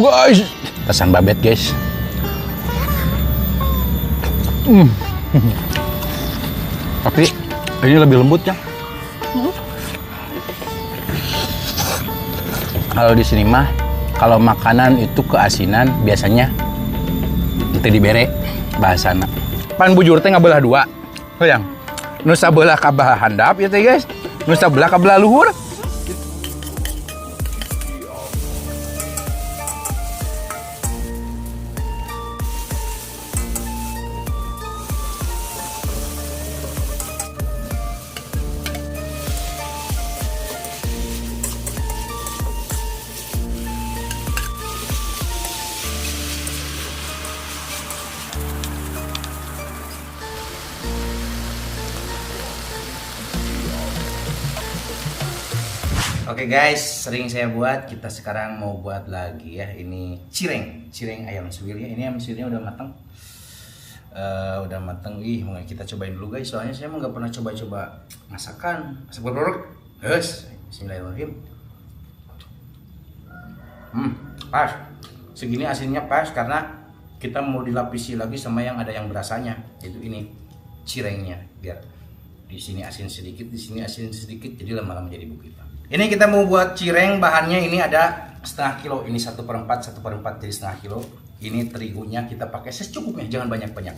guys. Pesan babet guys. Tapi ini lebih lembut ya. Kalau di sini mah, kalau makanan itu keasinan biasanya itu dibere bahasana. Pan bujur teh ngabelah dua. Yang nu sabelah ka belah handap ya teh guys. Nu sabelah ka belah luhur. Oke guys, sering saya buat, kita sekarang mau buat lagi ya. Ini cireng ayam suwir ya. Ini ayam suwirnya udah matang. Udah matang. Mau kita cobain dulu guys. Soalnya saya nggak pernah coba-coba masakan. Masak berorok. Yes. Bismillahirrahmanirrahim. Pas. Segini asinnya pas karena kita mau dilapisi lagi sama yang ada yang berasanya. Itu ini cirengnya, biar di sini asin sedikit, di sini asin sedikit, jadi lama-lama jadi begitu. Ini kita mau buat cireng, bahannya ini ada setengah kilo. Ini 1/4 jadi setengah kilo. Ini terigunya kita pakai secukupnya, jangan banyak-banyak.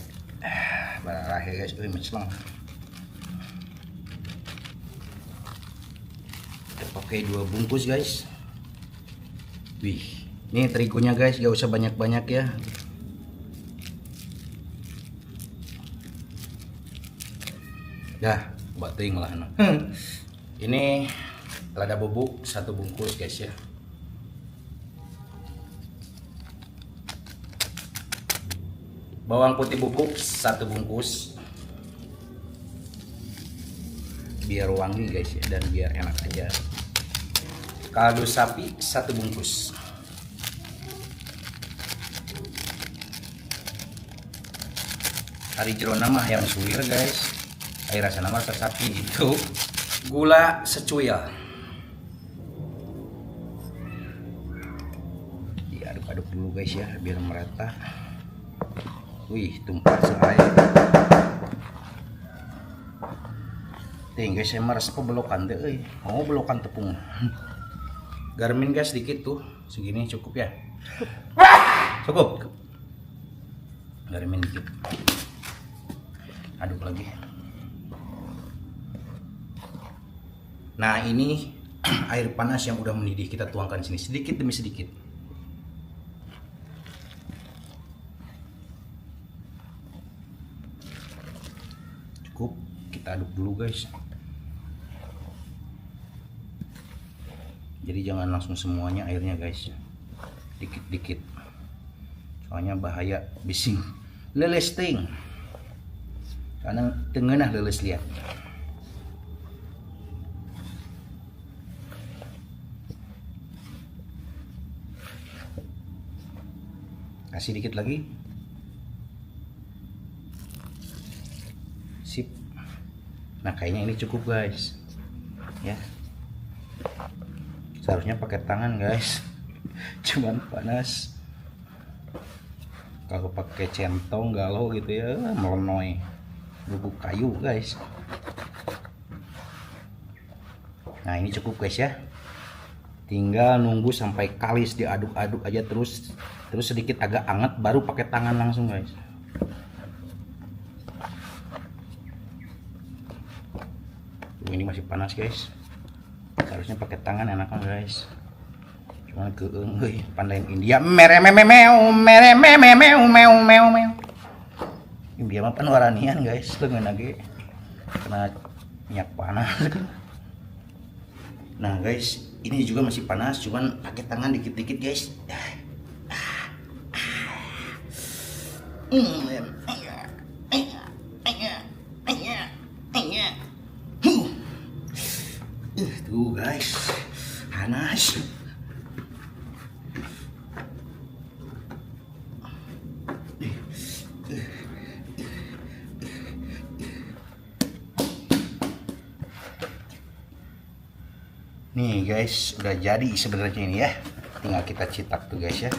Barang guys, menclang. Kita pakai 2 bungkus guys. Wih, ini terigunya guys, gak usah banyak-banyak ya. Dah, buat ting lah. Ini lada bubuk 1 bungkus guys ya. Bawang putih bubuk 1 bungkus. Biar wangi guys ya, dan biar enak aja. Kaldu sapi 1 bungkus. Hari jerona mah yang suwir guys. Air rasa nama sapi itu. Gula secuil. Aduk dulu guys ya, biar merata. Wih, tumpah seair. Guys, saya merasa belokan deh, mau belokan tepung. Garmin guys sedikit tuh, segini cukup ya. Cukup. Garmin dikit. Aduk lagi. Nah ini air panas yang udah mendidih, kita tuangkan sini sedikit demi sedikit. Kita aduk dulu guys. Jadi jangan langsung semuanya airnya guys, dikit-dikit, soalnya bahaya bising leles ting, karena tengenah leles lihat. Kasih dikit lagi. Sip. Nah kayaknya ini cukup guys ya. Seharusnya pakai tangan guys, cuman panas. Kalau pakai centong galau gitu ya melenoy, bubuk kayu guys. Nah ini cukup guys ya. Tinggal nunggu sampai kalis, diaduk-aduk aja terus sedikit agak anget baru pakai tangan langsung guys. Ini masih panas guys, harusnya pakai tangan enakan guys, cuman keeng pandain India India mah panwaranian guys, lengan lagi kena minyak panas. Nah guys, ini juga masih panas, cuman pakai tangan dikit-dikit guys. Tuh guys, panas. Nih guys, udah jadi sebenarnya ini ya. Tinggal kita cetak tuh guys ya.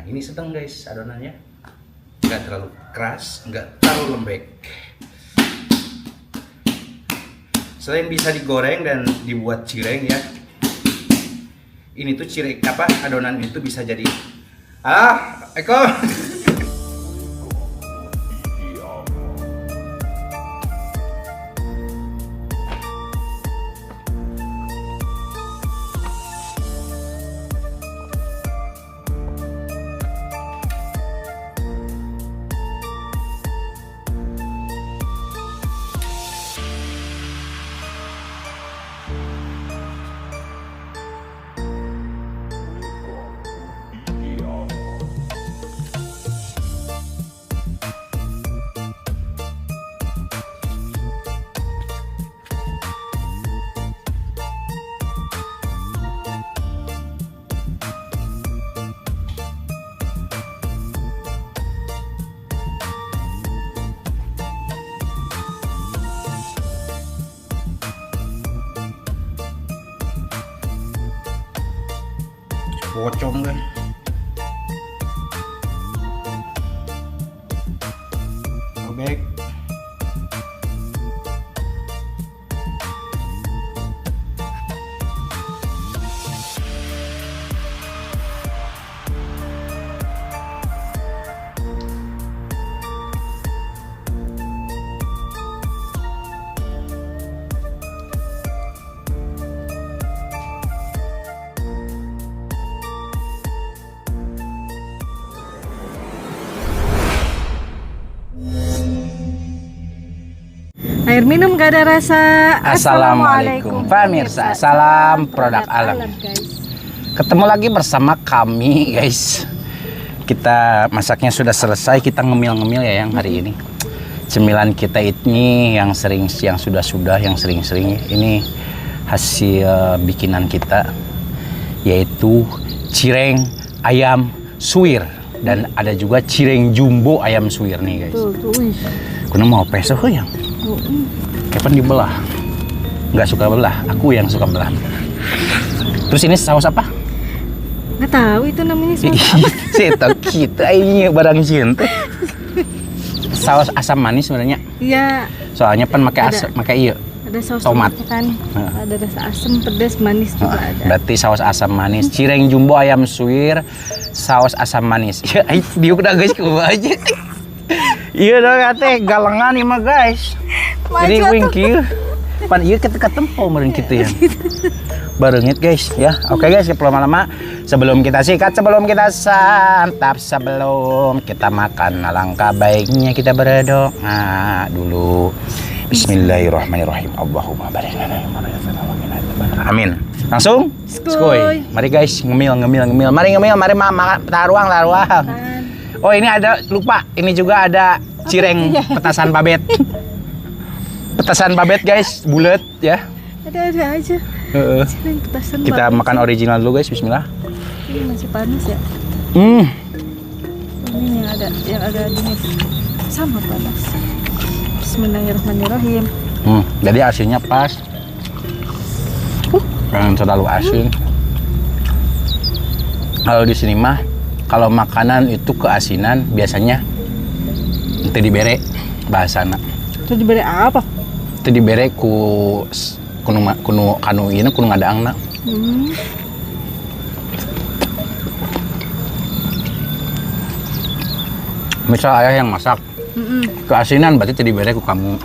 ini sedang guys adonannya, nggak terlalu keras, nggak terlalu lembek. Selain bisa digoreng dan dibuat cireng ya, ini tuh cireng apa, adonan itu bisa jadi Eko. Pocong guys. Robek. Air minum gak ada rasa. Assalamualaikum pemirsa, salam produk alam. Guys. Ketemu lagi bersama kami guys. Kita masaknya sudah selesai, kita ngemil-ngemil ya yang hari ini. Cemilan kita ini yang sudah yang sering-sering ini hasil bikinan kita, yaitu cireng ayam suwir, dan ada juga cireng jumbo ayam suwir nih guys. Tuh, wih. Kuna mau peso yang kapan dibelah? Nggak suka belah, aku yang suka belah. Terus ini saus apa? Nggak tahu itu namanya saus apa. Saya kita ini barang cinta. Saus asam manis sebenarnya. Iya. Soalnya pan pakai iya. Ada saus tomat kan. Ada rasa asam, pedas, manis juga ada. Berarti saus asam manis. Cireng jumbo ayam suwir, saus asam manis. Ya, dia udah guys coba aja. Iya dong kate galengan ini mah guys. Jadi wingki. Pan iya kita ketempo meureun kitu ya. Barengit guys ya. Oke guys, sebelum lama sebelum kita sikat, sebelum kita santap, sebelum kita makan, alangkah baiknya kita berdoa dulu. Bismillahirrahmanirrahim. Allahumma barik lana amin. Langsung skoy. Mari guys, ngemil. Mari ngemil, mari taruang. Oh, ini ada lupa. Ini juga ada cireng petasan babet. Petasan babet guys, bulat ya. Ada aja. Cireng petasan Kita babet. makan original dulu guys, bismillah. Ini masih panas ya. Ini yang ada dingin. Sama panas. Bismillahirrahmanirrahim. Jadi asinnya pas. Jangan terlalu asin. Kalau di sini mah, kalau makanan itu keasinan biasanya teu dibere bahasana. Itu diberi apa? Teu dibere ku kanu ieu kudu ngadaangna. Misal ayah yang masak, keasinan berarti teu dibere ku kamu.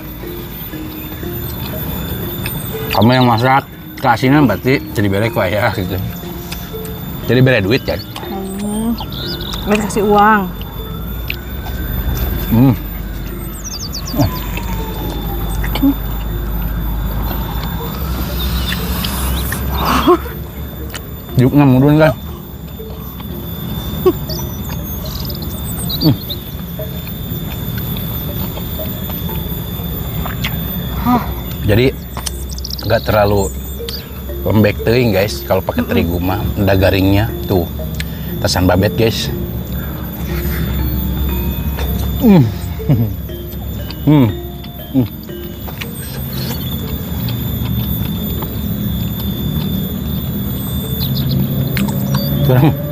Kamu yang masak, keasinan berarti teu dibere ku ayah gitu. Jadi bere duit ya. Nggak dikasih uang. Yuk ngamudun kan. Jadi nggak terlalu lembek teuing guys kalau pakai terigu mah. Ada garingnya tuh. Petasan babet guys.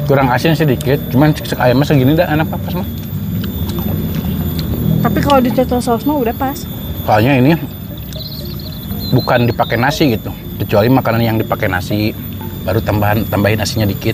kurang asin sedikit, cuman ayamnya segini dah enak pas mah. Tapi kalau dicocol saus mah udah pas. Soalnya ini bukan dipakai nasi gitu, kecuali makanan yang dipakai nasi baru tambahin nasinya dikit.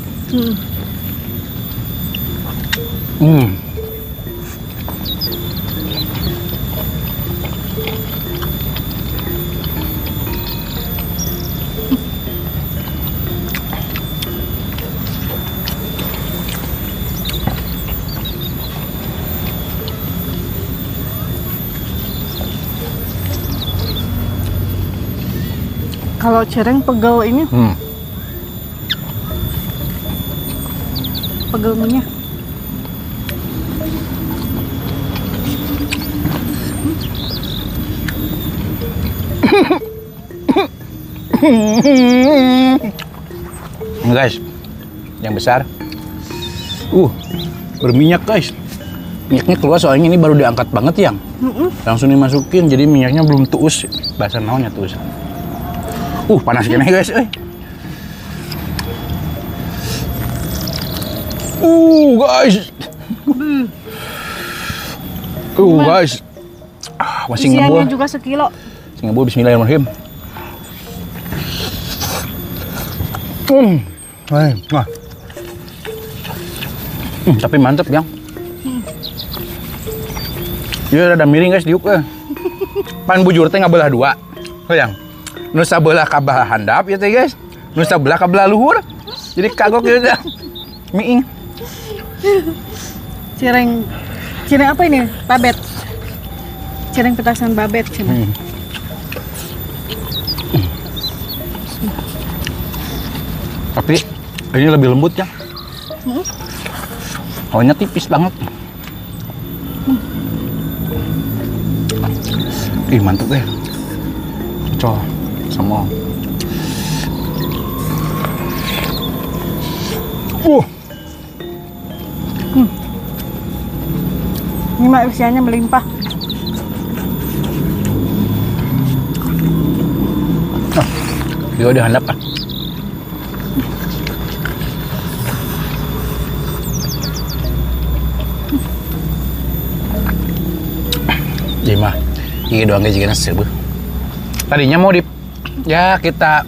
Kalau cireng pegel ini, pegel minyak. Guys, yang besar. Berminyak guys. Minyaknya keluar soalnya ini baru diangkat banget yang. Langsung dimasukin, jadi minyaknya belum tuus. Bahasa naonnya tuus. Panas gini guys. Guys. Guys. Masih ngebul. Isiannya juga sekilo. Masih ngebul, bismillahirrahmanirrahim. Tapi mantep yang. Iya ada miring guys diuk. Pan bujur teh ngabelah dua. Yang nu sabelah kabelah handap ya teh guys. Nu sabelah kabelah luhur. Jadi kagok gitu dah. Miing. Cireng apa ini? Babet. Cireng petasan babet cina. Tapi ini lebih lembut ya. Hawanya tipis banget. Mantap deh. Cocok sama. Ini mah isiannya melimpah. Dia udah handap ah. Jadi mah, ini doang gaji kena sebuah. Tadinya mau kita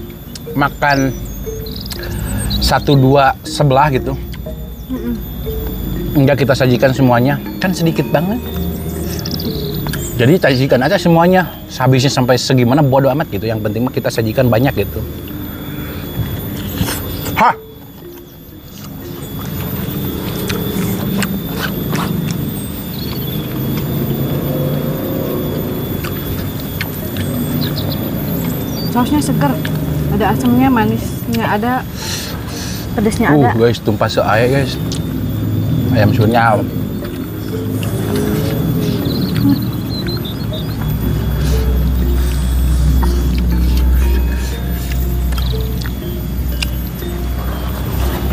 makan 1-2 sebelah gitu. Enggak kita sajikan semuanya, kan sedikit banget. Jadi sajikan aja semuanya, habisnya sampai segimana bodo amat gitu. Yang penting mah kita sajikan banyak gitu. Hah? Sausnya seger, ada asamnya, manisnya ada, pedasnya ada. Guys, tumpah seair guys. Ayam sunyal.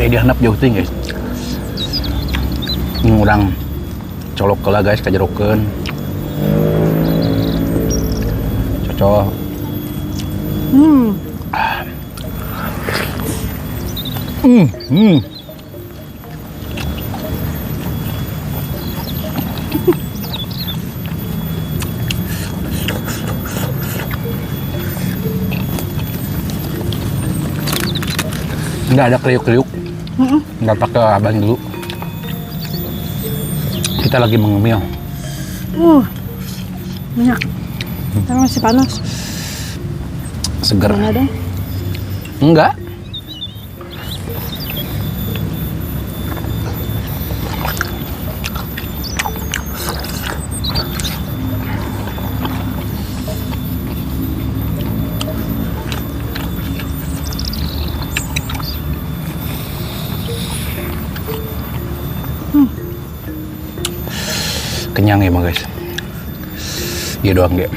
Dia handap jauh ting guys. Ini orang colok kela guys, kajerokeun. Cocok. Nggak ada kriuk-kriuk. Nggak pakai abang dulu. Kita lagi mengemil. Banyak. Tapi masih panas. Seger. Enggak deh. Enggak. Kenyang ya guys. Iya doang dia.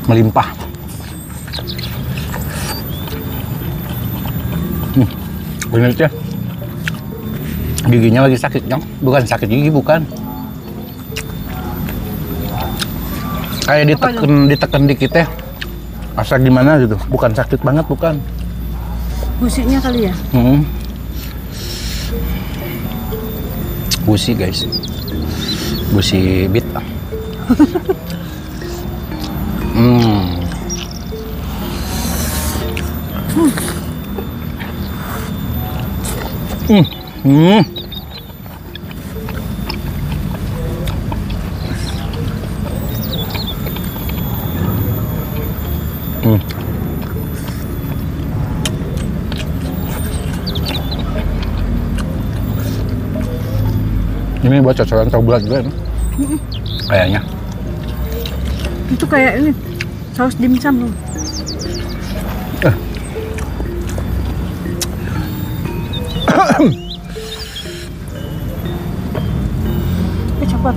Melimpah. Bener ya. Giginya lagi sakit, Nyong. Bukan sakit gigi, bukan. Kayak diteken dikit ya. Asa gimana gitu, bukan sakit banget, bukan. Gusinya kali ya. Gusi guys, gusi bit. Ini buat cocolan coklat juga nih. Kayaknya. Itu kayak ini saus dimsum loh. Coklat.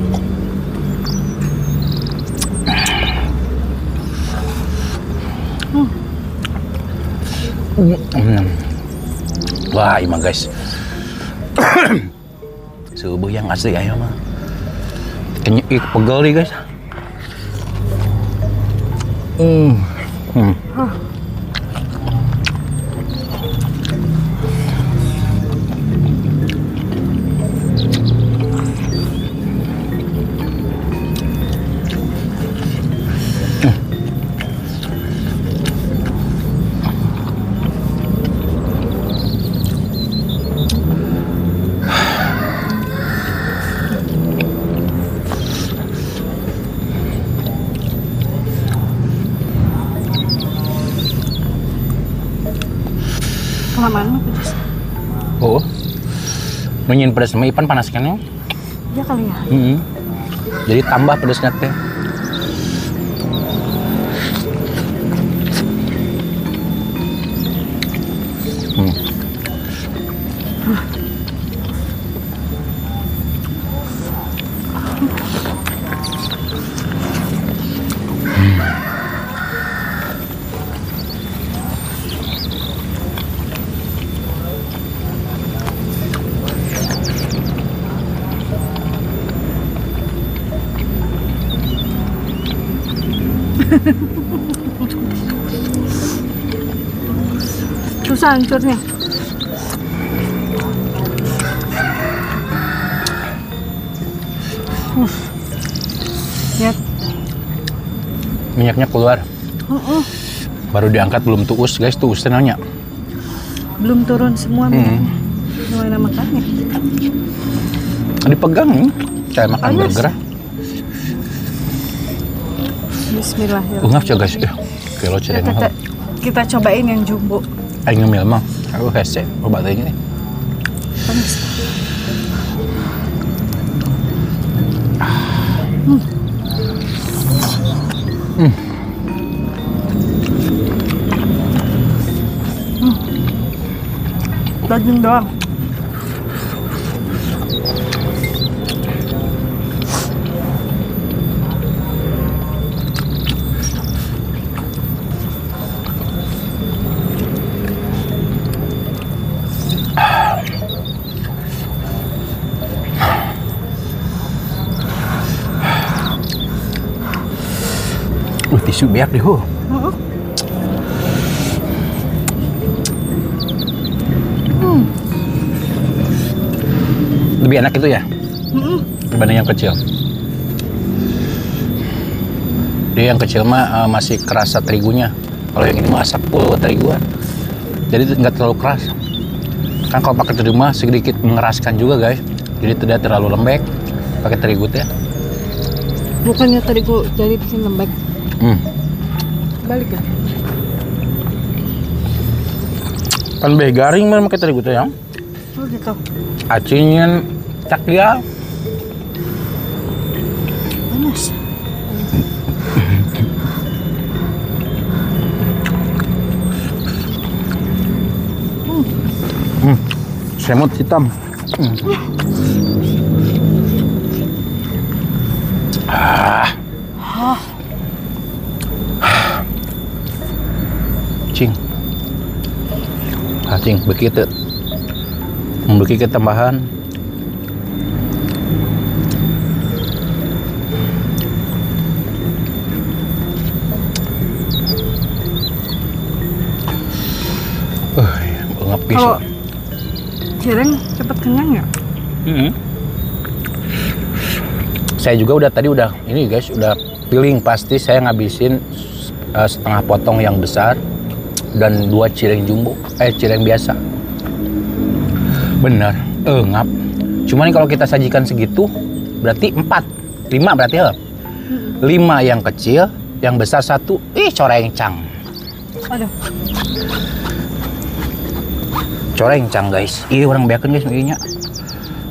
Wah, ini mah guys. Subuh yang asli ayo mah. Kayaknya pegel nih guys. Kelamaan mah pedas. Oh. Nunyin pedas sama Ipan panas kan ya? Iya kali ya. Jadi tambah pedasnya teh. Susah hancurnya. Lihat. Minyaknya keluar. Baru diangkat belum tuus guys, tuus tenangnya. Belum turun semua minyaknya. Gimana makannya? Dipegang nih, kayak makan Panas. burger. Bismillahirrahmanirrahim. Ungap ya guys, kilo Ya, cereng kita, mahal. kita cobain yang jumbo. Aing ngemil mah, aku hese, obat ini. Panas. Daging doang. Tisu beak deh, Lebih enak itu ya, dibanding yang kecil. Dia yang kecil mah masih kerasa terigunya. Kalau yang ini mah asap full teriguan. Jadi nggak terlalu keras. Kan kalau pakai terigu mah sedikit mengeraskan juga guys. Jadi tidak terlalu lembek pakai terigu teh. Bukannya terigu jadi bikin lembek. Balik ya. Kan beh garing mah pakai terigu teh ya. Oh gitu. Acingan cak dia. Panas. Semut hitam. Cing. Cing, begitu. Memiliki tambahan. Kalau cireng cepet kenyang ya? Saya juga udah ini guys, udah feeling pasti saya ngabisin setengah potong yang besar dan 2 cireng jumbo, cireng biasa. Bener, ngap. Cuman kalau kita sajikan segitu berarti 5 berarti ya. 5 yang kecil, yang besar 1. Ih, corencang. Aduh. Corencang guys. Iya orang beakeun guys ieu nya.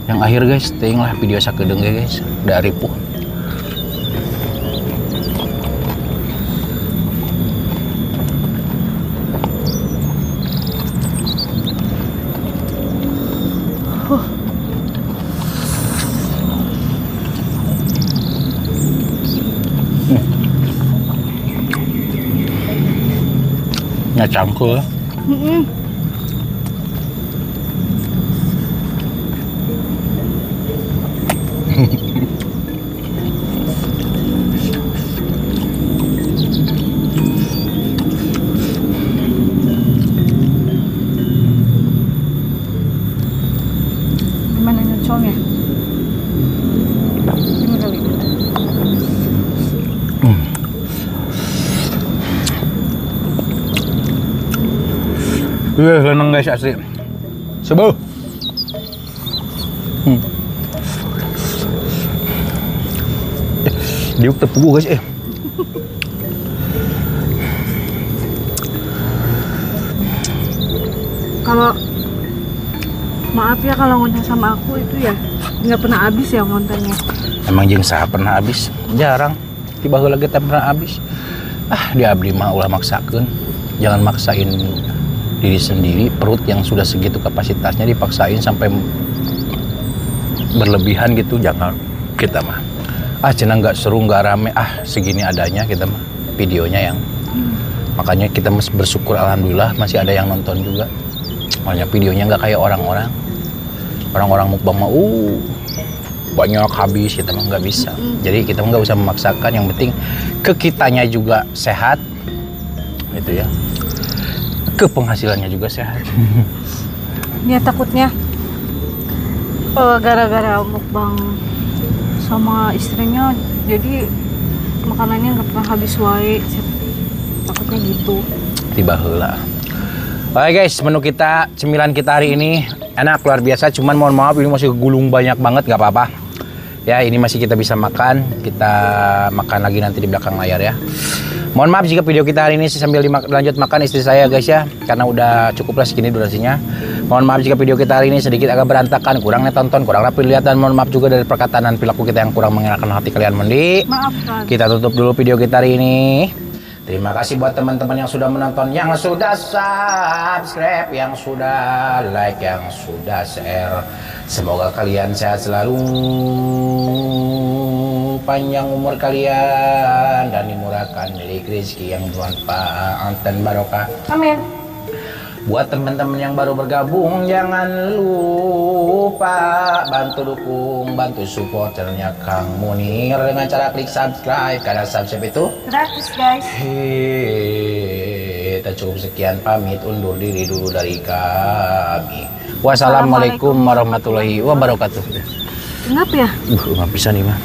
Yang akhir guys, teuing lah video sakedeung guys. Dari ripuh. Nya cangkul. Gimana nyocolnya? Gimana kali? Leneng guys asli. Sebuh. Diuk tepugu guys Kalau maaf ya kalau ngonten sama aku itu ya nggak pernah habis ya ngontennya. Emang jeung saha pernah habis? Jarang. Tiba heula kita pernah habis. Di abdi mah ulah maksakeun. Jangan maksain diri sendiri, perut yang sudah segitu kapasitasnya dipaksain sampai berlebihan gitu, jangan. Kita mah cenah nggak seru, nggak rame, segini adanya kita mah videonya yang makanya kita masih bersyukur alhamdulillah masih ada yang nonton juga. Makanya videonya nggak kayak orang-orang mukbang mah banyak habis, kita mah nggak bisa. Jadi kita mah nggak usah memaksakan, yang penting ke kitanya juga sehat gitu ya, ke penghasilannya juga sehat. Ya takutnya gara-gara mukbang sama istrinya jadi makanannya nggak pernah habis wae. Takutnya gitu. Tiba heula. Oke guys, menu kita, cemilan kita hari ini enak luar biasa. Cuman mohon maaf ini masih gulung banyak banget, nggak apa-apa. Ya ini masih kita bisa makan. Kita makan lagi nanti di belakang layar ya. Mohon maaf jika video kita hari ini sambil lanjut makan istri saya guys ya, karena udah cukuplah segini durasinya. Mohon maaf jika video kita hari ini sedikit agak berantakan, kurangnya tonton, kurang rapi lihat, dan mohon maaf juga dari perkataan dan perilaku kita yang kurang mengenakan hati kalian Mondi. Maafkan. Kita tutup dulu video kita hari ini. Terima kasih buat teman-teman yang sudah menonton, yang sudah subscribe, yang sudah like, yang sudah share. Semoga kalian sehat selalu, panjang umur kalian, dan dimurahkan rezeki yang bermanfaat dan barokah. Amin. Buat teman-teman yang baru bergabung, jangan lupa bantu dukung, bantu support channelnya Kang Munir dengan cara klik subscribe. Karena subscribe itu Gratis guys. kita cukup sekian, pamit undur diri dulu dari kami. Wassalamualaikum warahmatullahi wabarakatuh. Kenapa ya? Nggak bisa nih mah.